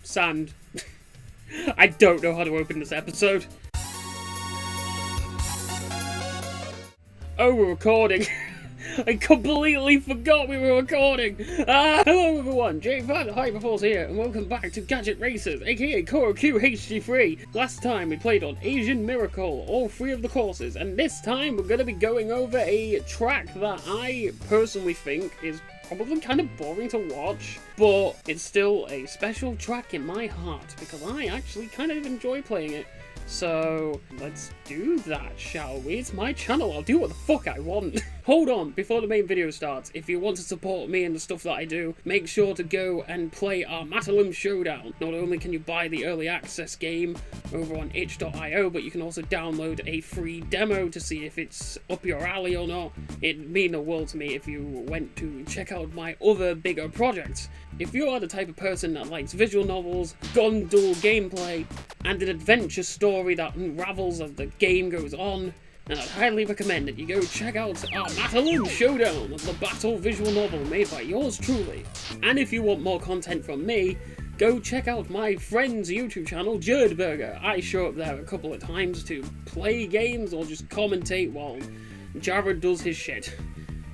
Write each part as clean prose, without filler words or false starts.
Sand. I don't know how to open this episode. Oh, we're recording. I completely forgot we were recording! Hello everyone, Jay Van Hyperforce here, and welcome back to Gadget Racers, aka ChoroQ HG3. Last time we played on Asian Miracle, all 3 of the courses, and this time we're going to be going over a track that I personally think is probably kind of boring to watch, but it's still a special track in my heart, because I actually kind of enjoy playing it. So, let's do that, shall we? It's my channel, I'll do what the fuck I want. Hold on, before the main video starts, if you want to support me and the stuff that I do, make sure to go and play our MacLeod Showdown. Not only can you buy the early access game over on itch.io, but you can also download a free demo to see if it's up your alley or not. It'd mean the world to me if you went to check out my other bigger projects. If you are the type of person that likes visual novels, gun duel gameplay, and an adventure story that unravels as the game goes on, then I'd highly recommend that you go check out our MacLeod Showdown, the battle visual novel made by yours truly. And if you want more content from me, go check out my friend's YouTube channel, Jodie. I show up there a couple of times to play games or just commentate while Jared does his shit.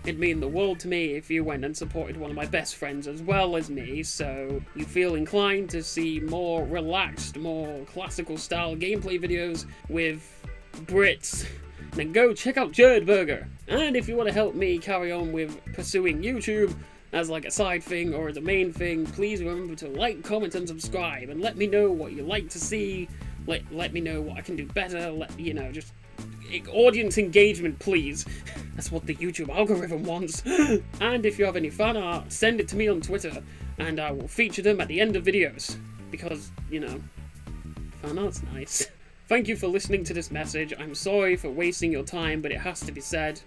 It'd mean the world to me if you went and supported one of my best friends as well as me, so you feel inclined to see more relaxed, more classical style gameplay videos with Brits, then go check out Jodie. And if you want to help me carry on with pursuing YouTube as like a side thing or as a main thing, please remember to like, comment and subscribe, and let me know what you like to see, let me know what I can do better, just audience engagement, please. That's what the YouTube algorithm wants. And if you have any fan art, send it to me on Twitter, and I will feature them at the end of videos. Because, fan art's nice. Thank you for listening to this message. I'm sorry for wasting your time, but it has to be said.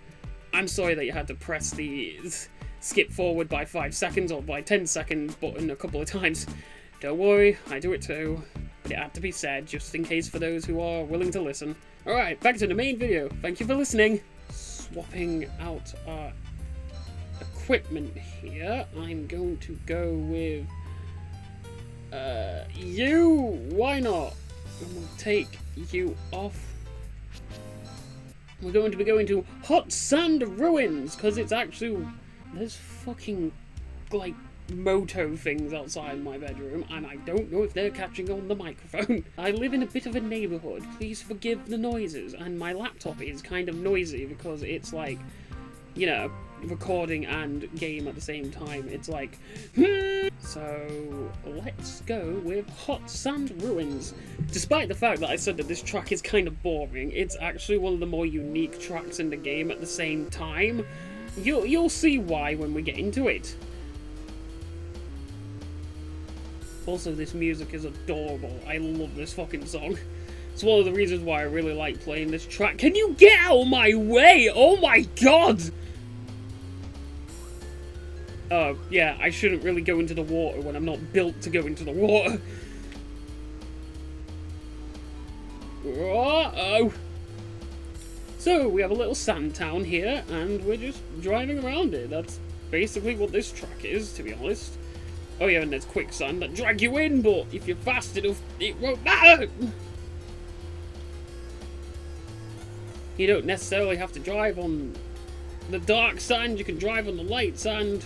I'm sorry that you had to press the skip forward by 5 seconds or by 10 seconds button a couple of times. Don't worry, I do it too. But it had to be said, just in case for those who are willing to listen. Alright, back to the main video. Thank you for listening. Swapping out our equipment here. I'm going to go with you. Why not? And we'll take you off. We're going to be going to Hot Sand Ruins, because it's actually, there's fucking like moto things outside my bedroom, and I don't know if they're catching on the microphone. I live in a bit of a neighborhood, please forgive the noises, and my laptop is kind of noisy because it's like, recording and game at the same time. It's like, so let's go with Hot Sand Ruins. Despite the fact that I said that this track is kind of boring, it's actually one of the more unique tracks in the game at the same time. You'll see why when we get into it. Also, this music is adorable. I love this fucking song. It's one of the reasons why I really like playing this track. Can you get out of my way? Oh my god! Oh, yeah, I shouldn't really go into the water when I'm not built to go into the water. Uh-oh. So, we have a little sand town here, and we're just driving around it. That's basically what this track is, to be honest. Oh yeah, and there's quicksand that drag you in, but if you're fast enough, it won't matter! You don't necessarily have to drive on the dark sand, you can drive on the light sand,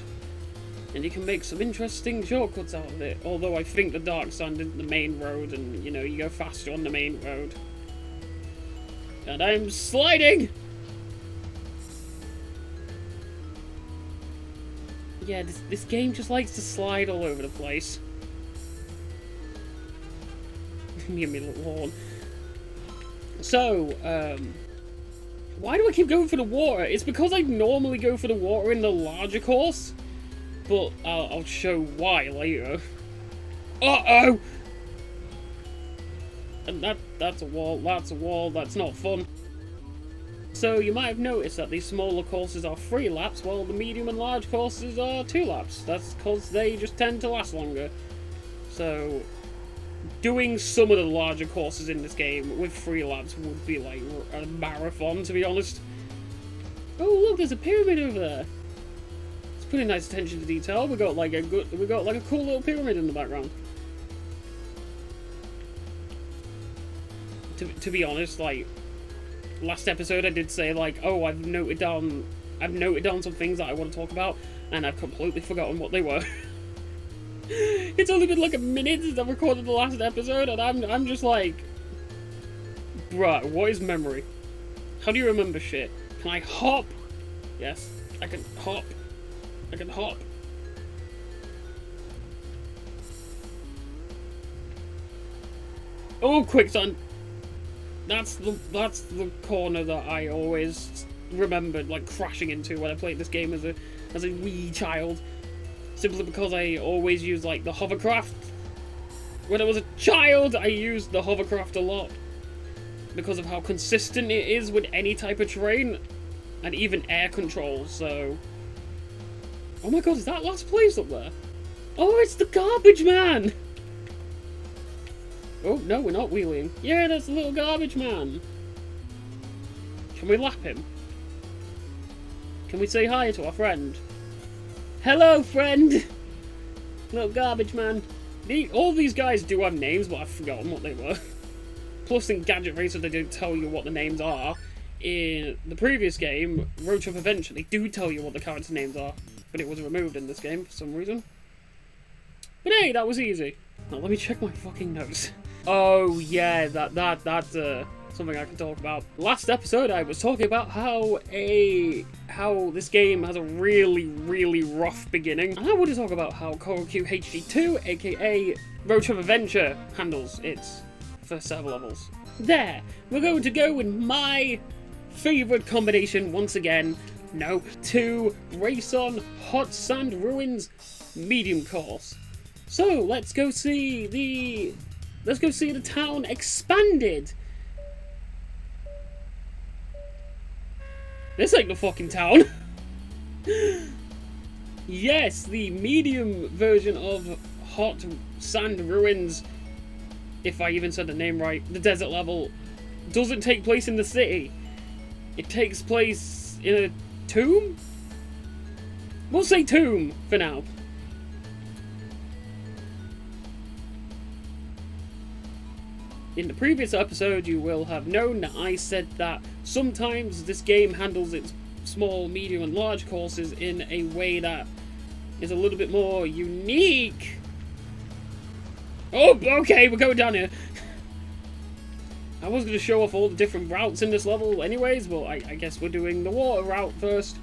and you can make some interesting shortcuts out of it. Although I think the dark sand is the main road, and, you go faster on the main road. And I'm sliding! Yeah, this game just likes to slide all over the place. Me and my little horn. So, why do I keep going for the water? It's because I normally go for the water in the larger course, but I'll show why later. Uh-oh! And that's a wall, that's not fun. So you might have noticed that these smaller courses are 3 laps, while the medium and large courses are 2 laps. That's because they just tend to last longer. So, doing some of the larger courses in this game with 3 laps would be like a marathon, to be honest. Oh look, there's a pyramid over there. It's pretty nice attention to detail. We got like a cool little pyramid in the background. to be honest, like, last episode I did say, like, oh, I've noted down some things that I want to talk about, and I've completely forgotten what they were. It's only been like a minute since I recorded the last episode, and I'm just like, bruh, what is memory? How do you remember shit? Can I hop? Yes, I can hop. I can hop. Oh, quicksand. That's the corner that I always remembered, like, crashing into when I played this game as a wee child. Simply because I always used, like, the hovercraft. When I was a child, I used the hovercraft a lot. Because of how consistent it is with any type of terrain. And even air controls, so... Oh my god, is that last place up there? Oh, it's the garbage man! Oh, no, we're not wheeling. Yeah, that's the little garbage man. Can we lap him? Can we say hi to our friend? Hello, friend! Little garbage man. All these guys do have names, but I've forgotten what they were. Plus, in Gadget Racer, they don't tell you what the names are. In the previous game, VTuber Adventure, they do tell you what the character names are. But it was removed in this game for some reason. But hey, that was easy. Now, let me check my fucking notes. Oh, yeah, that's something I can talk about. Last episode, I was talking about how this game has a really, really rough beginning. And I want to talk about how ChoroQ HG3, aka VTuber Adventure, handles its first several levels. There, we're going to go with my favourite combination once again. No, to race on Hot Sand Ruins medium course. So let's go see the town expanded. This ain't the fucking town. Yes, the medium version of Hot Sand Ruins, if I even said the name right, the desert level, doesn't take place in the city. It takes place in a tomb? We'll say tomb for now. In the previous episode, you will have known that I said that sometimes this game handles its small, medium, and large courses in a way that is a little bit more unique. Oh, okay, we're going down here. I was going to show off all the different routes in this level anyways, but I guess we're doing the water route first.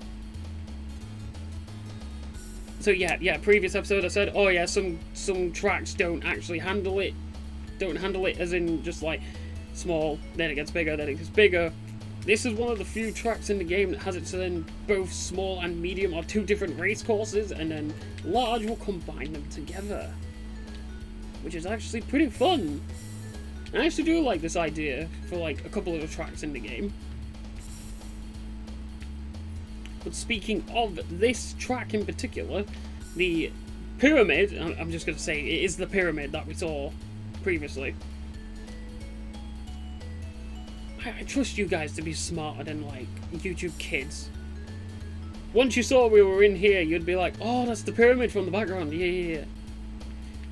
So yeah, previous episode I said, oh yeah, some tracks don't actually handle it. Don't handle it as in just like small, then it gets bigger, then it gets bigger. This is one of the few tracks in the game that has it so then both small and medium are two different race courses, and then large will combine them together. Which is actually pretty fun. I actually do like this idea for like a couple of the tracks in the game. But speaking of this track in particular, the pyramid, I'm just going to say it is the pyramid that we saw previously. I trust you guys to be smarter than like YouTube kids. Once you saw we were in here, you'd be like, oh, that's the pyramid from the background, yeah.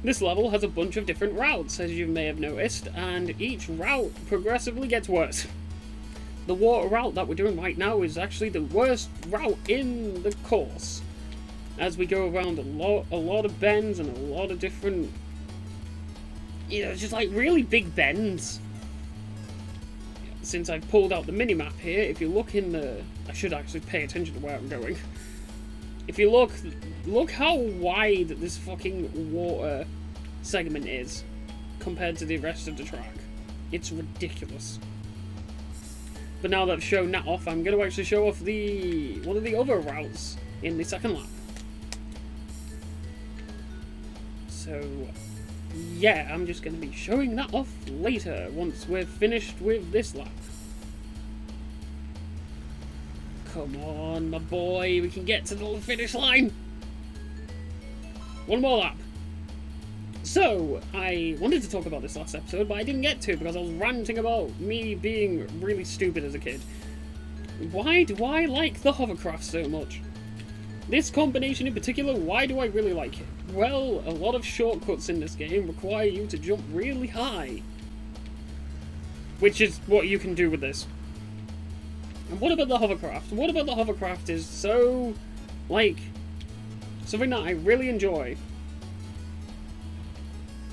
This level has a bunch of different routes, as you may have noticed, and each route progressively gets worse. The water route that we're doing right now is actually the worst route in the course, as we go around a lot of bends and a lot of different, just like really big bends. Since I've pulled out the minimap here, if you look in the... I should actually pay attention to where I'm going. If you look how wide this fucking water segment is compared to the rest of the track. It's ridiculous. But now that I've shown that off, I'm going to actually show off one of the other routes in the second lap. So, yeah, I'm just going to be showing that off later, once we're finished with this lap. Come on, my boy, we can get to the finish line! One more lap. So, I wanted to talk about this last episode, but I didn't get to because I was ranting about me being really stupid as a kid. Why do I like the hovercraft so much? This combination in particular, why do I really like it? Well, a lot of shortcuts in this game require you to jump really high. which is what you can do with this. And what about the hovercraft? What about the hovercraft is so, like, something that I really enjoy.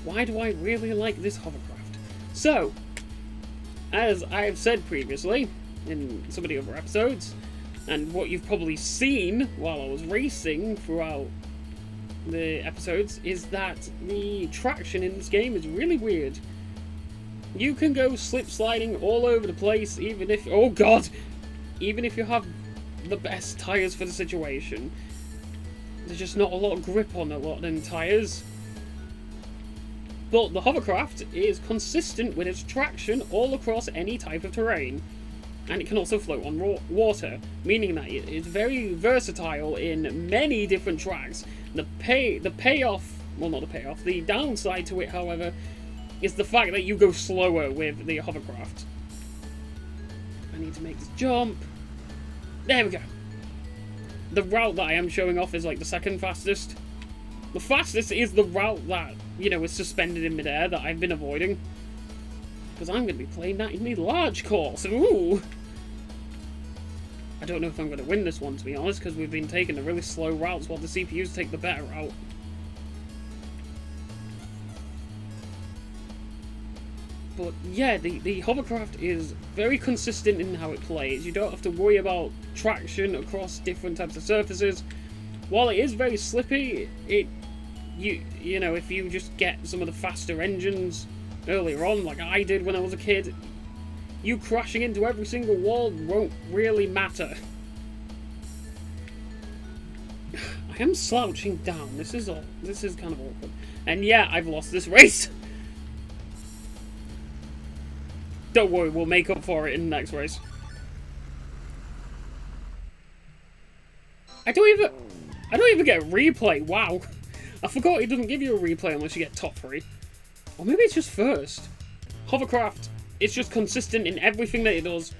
Why do I really like this hovercraft? So, as I've said previously, in some of the other episodes, and what you've probably seen while I was racing throughout the episodes, is that the traction in this game is really weird. You can go slip sliding all over the place, even if, oh god, even if you have the best tyres for the situation. There's just not a lot of grip on a lot of them tyres. But the hovercraft is consistent with its traction all across any type of terrain. And it can also float on water, meaning that it is very versatile in many different tracks. The payoff, well, not the payoff, the downside to it, however, is the fact that you go slower with the hovercraft. I need to make this jump. There we go. The route that I am showing off is like the second fastest. The fastest is the route that, you know, is suspended in midair that I've been avoiding. Because I'm going to be playing that in the large course. Ooh! I don't know if I'm going to win this one, to be honest, because we've been taking the really slow routes while the CPUs take the better route. But yeah, the hovercraft is very consistent in how it plays. You don't have to worry about traction across different types of surfaces. While it is very slippy, you know, if you just get some of the faster engines earlier on, like I did when I was a kid, you crashing into every single wall won't really matter. I am slouching down. This is kind of awkward. And yeah, I've lost this race. Don't worry, we'll make up for it in the next race. I don't even get a replay. Wow. I forgot it doesn't give you a replay unless you get top 3. Or maybe it's just first. Hovercraft, it's just consistent in everything that it does.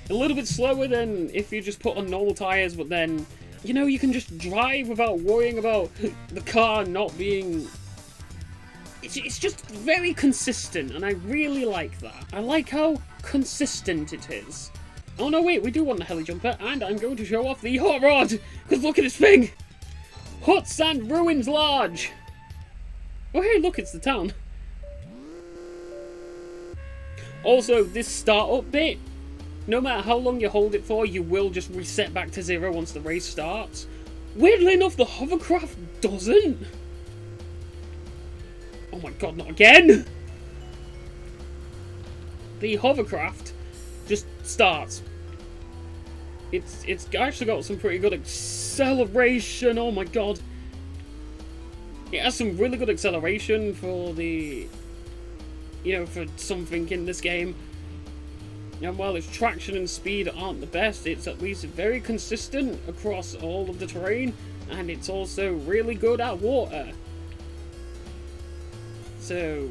A little bit slower than if you just put on normal tyres, but then, you know, you can just drive without worrying about the car not being... It's just very consistent, and I really like that. I like how consistent it is. Oh no, wait, we do want the heli jumper, and I'm going to show off the hot rod, because look at this thing! Hot Sand Ruins Large! Oh hey, look, it's the town. Also, this startup bit, no matter how long you hold it for, you will just reset back to 0 once the race starts. Weirdly enough, the hovercraft doesn't. Oh my god, not again! The hovercraft just starts. It's actually got some pretty good acceleration, oh my god. It has some really good acceleration for the... you know, for something in this game. And while its traction and speed aren't the best, it's at least very consistent across all of the terrain, and it's also really good at water. So,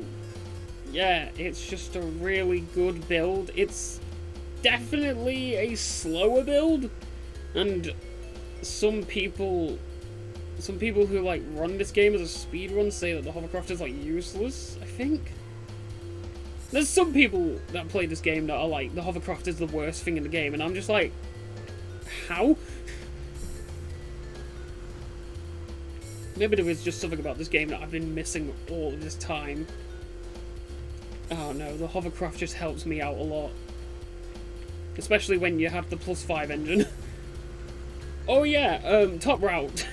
yeah, it's just a really good build. It's definitely a slower build, and some people who like run this game as a speedrun say that the hovercraft is like useless, I think. There's some people that play this game that are like, the hovercraft is the worst thing in the game, and I'm just like, how? Maybe there is just something about this game that I've been missing all of this time. Oh no, the hovercraft just helps me out a lot. Especially when you have the +5 engine. Oh yeah, top route.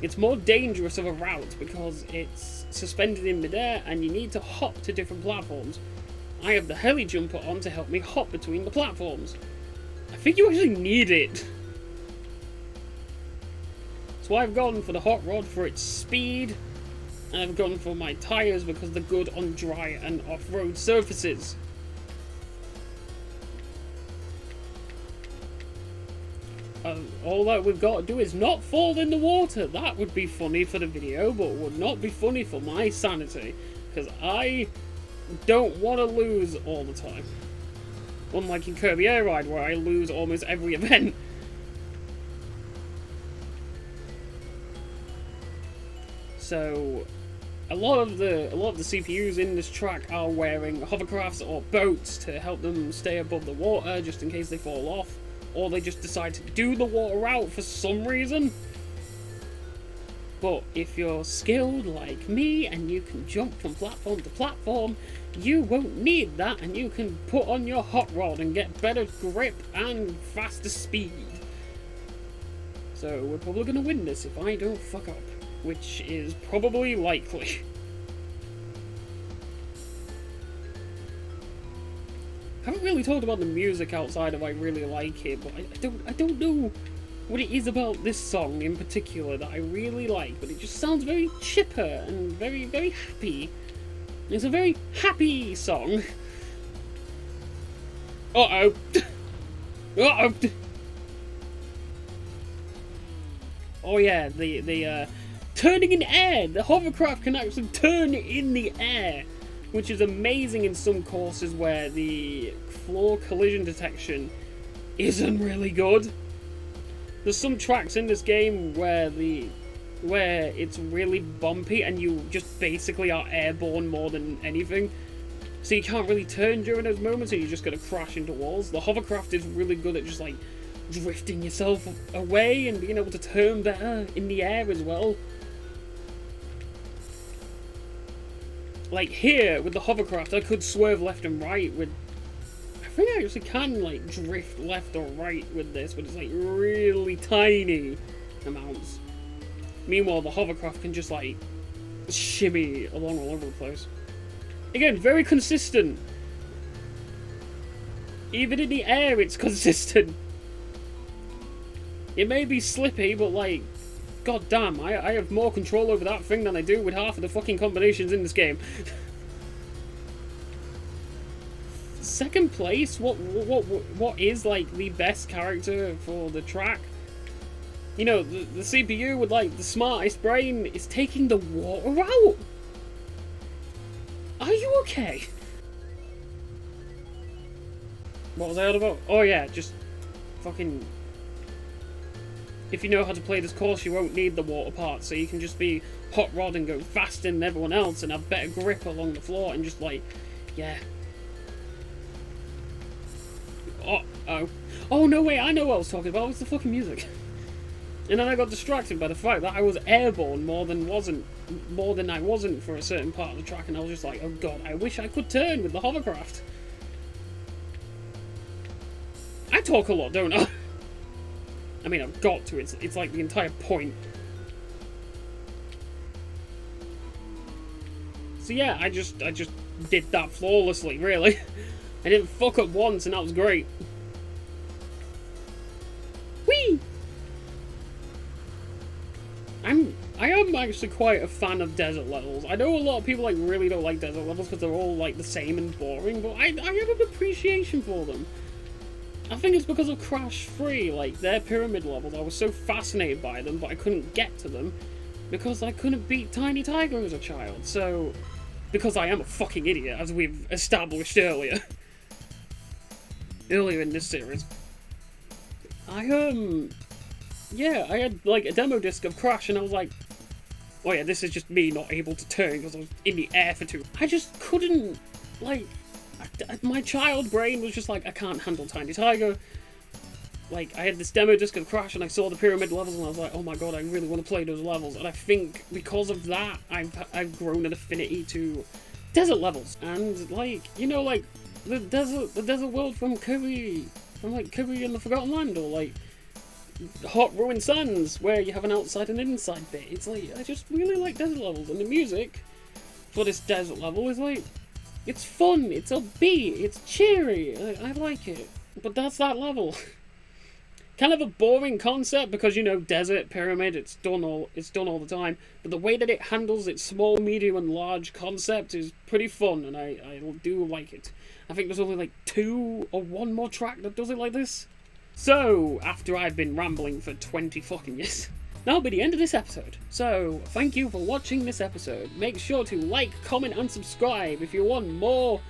It's more dangerous of a route because it's suspended in midair and you need to hop to different platforms. I have the heli jumper on to help me hop between the platforms. I think you actually need it. So I've gone for the hot rod for its speed, and I've gone for my tyres because they're good on dry and off-road surfaces. All that we've got to do is not fall in the water. That would be funny for the video, but would not be funny for my sanity, because I don't want to lose all the time. Unlike in Kirby Air Ride, where I lose almost every event. So, A lot of the CPUs in this track are wearing hovercrafts or boats to help them stay above the water just in case they fall off, or they just decide to do the water route for some reason. But if you're skilled like me and you can jump from platform to platform, you won't need that, and you can put on your hot rod and get better grip and faster speed. So we're probably going to win this if I don't fuck up, which is probably likely. I haven't really talked about the music outside of I really like it, but I don't know what it is about this song in particular that I really like, but it just sounds very chipper and very, very happy. It's a very happy song. Uh-oh. Uh-oh. Oh yeah, the turning in air. The hovercraft can actually turn in the air, which is amazing in some courses where the floor collision detection isn't really good. There's some tracks in this game where it's really bumpy and you just basically are airborne more than anything. So you can't really turn during those moments and you're just gonna crash into walls. The hovercraft is really good at just like drifting yourself away and being able to turn better in the air as well. Like here with the hovercraft I could swerve left and right with... I think I actually can like drift left or right with this, but it's like really tiny amounts. Meanwhile, the hovercraft can just like shimmy along all over the place. Again, very consistent. Even in the air, it's consistent. It may be slippy, but like, god damn, I have more control over that thing than I do with half of the fucking combinations in this game. Second place? What is like the best character for the track? You know, the CPU with like the smartest brain is taking the water out. Are you okay? What was I on about? Oh yeah, just fucking... If you know how to play this course, you won't need the water part, so you can just be hot rod and go faster than everyone else and have better grip along the floor and just like, yeah. Oh. Oh no, wait, I know what I was talking about. It was the fucking music. And then I got distracted by the fact that I was airborne more than I wasn't for a certain part of the track, and I was just like, oh god, I wish I could turn with the hovercraft. I talk a lot, don't I? I mean, I've got to. It's like the entire point. So yeah, I just did that flawlessly, really. I didn't fuck up once, and that was great. Whee! I am actually quite a fan of desert levels. I know a lot of people like really don't like desert levels because they're all like the same and boring, but I have an appreciation for them. I think it's because of Crash 3, like their pyramid levels. I was so fascinated by them, but I couldn't get to them because I couldn't beat Tiny Tiger as a child. So, because I am a fucking idiot, as we've established earlier in this series. Yeah, I had like a demo disc of Crash, and I was like, oh yeah, this is just me not able to turn because I was in the air for too. I just couldn't, like, my child brain was just like, I can't handle Tiny Tiger. Like, I had this demo disc of Crash and I saw the pyramid levels and I was like, oh my god, I really want to play those levels. And I think because of that, I've grown an affinity to desert levels. And like, you know, like the desert world from Kirby and the Forgotten Land, or like Hot Ruined Sands, where you have an outside and inside bit. It's like, I just really like desert levels, and the music for this desert level is like, it's fun, it's upbeat, it's cheery, I like it. But that's that level. Kind of a boring concept because, you know, desert, pyramid, it's done all the time. But the way that it handles its small, medium, and large concept is pretty fun, and I do like it. I think there's only like 2 or 1 more track that does it like this. So, after I've been rambling for 20 fucking years, that'll be the end of this episode. So, thank you for watching this episode. Make sure to like, comment, and subscribe if you want more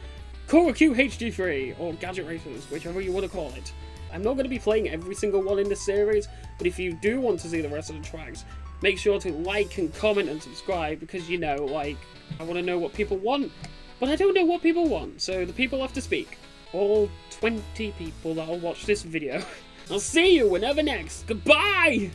ChoroQ HG3, or Gadget Racers, whichever you want to call it. I'm not going to be playing every single one in this series, but if you do want to see the rest of the tracks, Make sure to like and comment and subscribe because, you know, like, I want to know what people want, but I don't know what people want, so the people have to speak. All 20 people that'll watch this video. I'll see you whenever next. Goodbye!